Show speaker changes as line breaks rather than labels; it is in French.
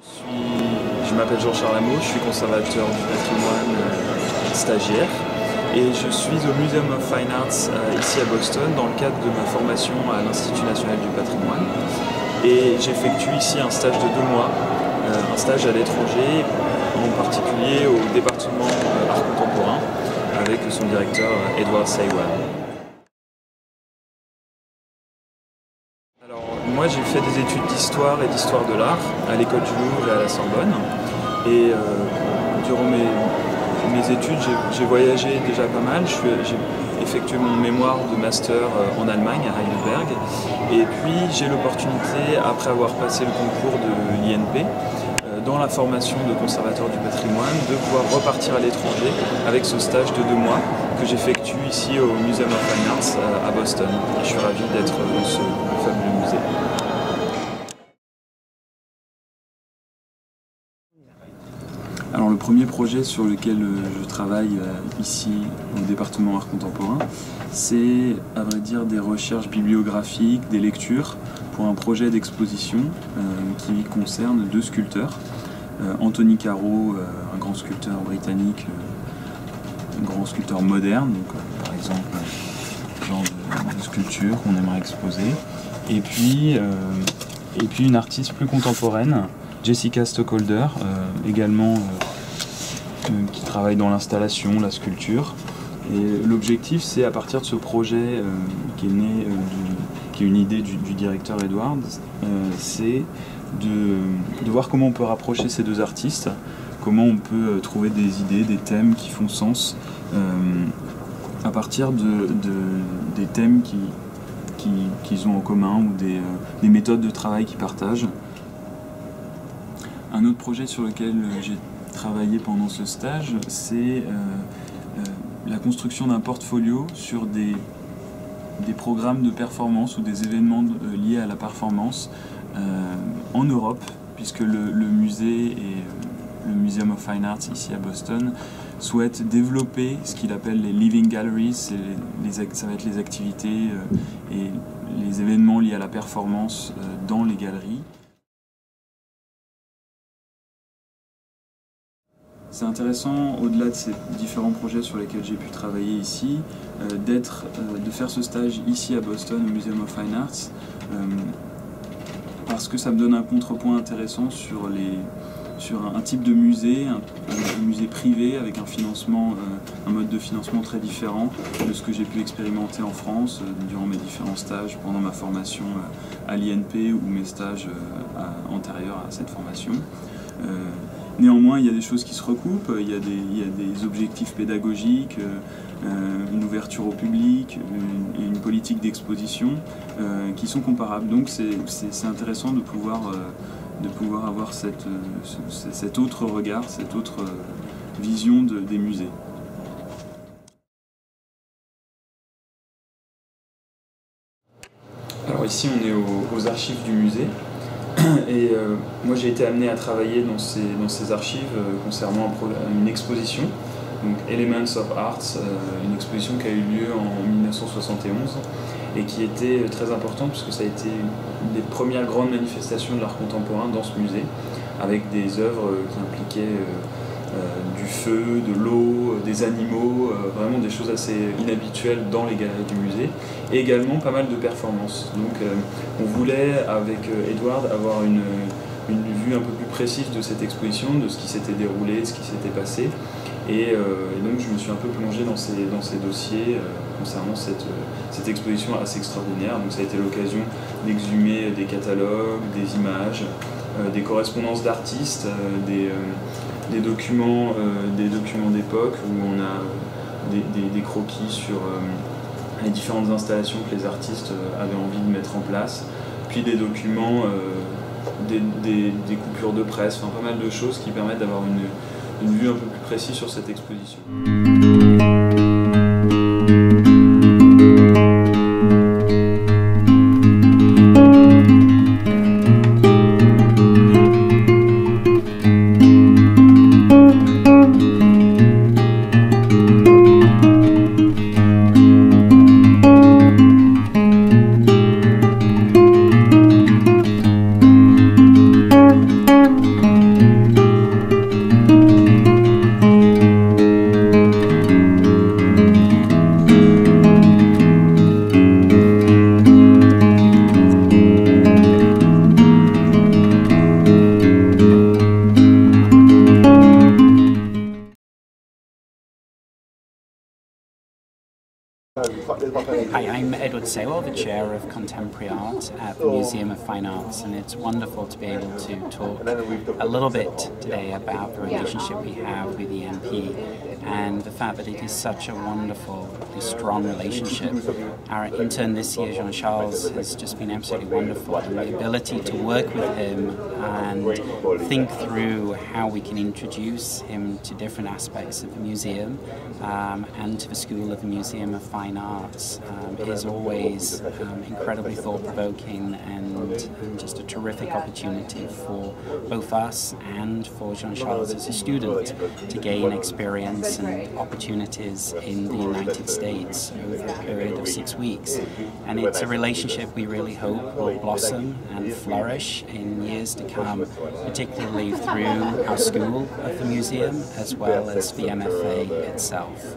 Je m'appelle Jean-Charles Hameau, je suis conservateur du patrimoine stagiaire et je suis au Museum of Fine Arts ici à Boston dans le cadre de ma formation à l'Institut national du patrimoine. Et j'effectue ici un stage de 2 mois, un stage à l'étranger, en particulier au département art contemporain avec son directeur Edward Saywell. Moi, j'ai fait des études d'histoire et d'histoire de l'art à l'école du Louvre et à la Sorbonne. Et durant mes études, j'ai voyagé déjà pas mal. J'ai effectué mon mémoire de master en Allemagne, à Heidelberg. Et puis, j'ai l'opportunité, après avoir passé le concours de l'INP, dans la formation de conservateur du patrimoine, de pouvoir repartir à l'étranger avec ce stage de 2 mois que j'effectue ici au Museum of Fine Arts à Boston. Et je suis ravi d'être dans ce fabuleux musée. Alors le premier projet sur lequel je travaille ici au département art contemporain, c'est à vrai dire des recherches bibliographiques, des lectures pour un projet d'exposition qui concerne 2 sculpteurs. Anthony Caro, un grand sculpteur britannique, un grand sculpteur moderne, donc, par exemple ce genre de sculpture qu'on aimerait exposer, et puis une artiste plus contemporaine, Jessica Stockholder, également qui travaille dans l'installation, la sculpture. Et l'objectif, c'est à partir de ce projet qui est né, qui est une idée du directeur Edward, c'est de voir comment on peut rapprocher ces 2 artistes, comment on peut trouver des idées, des thèmes qui font sens à partir des thèmes qu'ils ont en commun ou des méthodes de travail qu'ils partagent. Un autre projet sur lequel j'ai travaillé pendant ce stage, c'est la construction d'un portfolio sur des programmes de performance ou des événements liés à la performance en Europe, puisque le musée et le Museum of Fine Arts ici à Boston souhaitent développer ce qu'il appelle les Living Galleries, ça va être les activités et les événements liés à la performance dans les galeries. C'est intéressant, au-delà de ces différents projets sur lesquels j'ai pu travailler ici, de faire ce stage ici à Boston au Museum of Fine Arts, parce que ça me donne un contrepoint intéressant sur un type de musée, un musée privé avec un mode de financement très différent de ce que j'ai pu expérimenter en France durant mes différents stages pendant ma formation à l'INP ou mes stages antérieurs à cette formation. Néanmoins, il y a des choses qui se recoupent, il y a des objectifs pédagogiques, une ouverture au public et une politique d'exposition qui sont comparables. Donc c'est intéressant de pouvoir avoir cet autre regard, cette autre vision des musées. Alors ici on est aux archives du musée. Et moi j'ai été amené à travailler dans ces archives concernant une exposition, donc Elements of Arts, une exposition qui a eu lieu en 1971 et qui était très importante puisque ça a été une des premières grandes manifestations de l'art contemporain dans ce musée, avec des œuvres qui impliquaient du feu, de l'eau, des animaux, vraiment des choses assez inhabituelles dans les galeries du musée, et également pas mal de performances. Donc on voulait avec Edward avoir une vue un peu plus précise de cette exposition, de ce qui s'était déroulé, de ce qui s'était passé, et donc je me suis un peu plongé dans ces dossiers concernant cette exposition assez extraordinaire. Donc ça a été l'occasion d'exhumer des catalogues, des images, des correspondances d'artistes, des documents d'époque où on a des croquis sur les différentes installations que les artistes avaient envie de mettre en place, puis des documents, des coupures de presse, enfin pas mal de choses qui permettent d'avoir une vue un peu plus précise sur cette exposition.
Sewell, the Chair of Contemporary Art at the Museum of Fine Arts, and it's wonderful to be able to talk a little bit today about the relationship we have with the MP and the fact that it is such a wonderful, strong relationship. Our intern this year, Jean-Charles, has just been absolutely wonderful, and the ability to work with him and think through how we can introduce him to different aspects of the museum and to the School of the Museum of Fine Arts is always incredibly thought-provoking and just a terrific opportunity for both us and for Jean-Charles as a student to gain experience and opportunities in the United States over a period of 6 weeks. And it's a relationship we really hope will blossom and flourish in years to come, particularly through our School of the Museum as well as the MFA itself.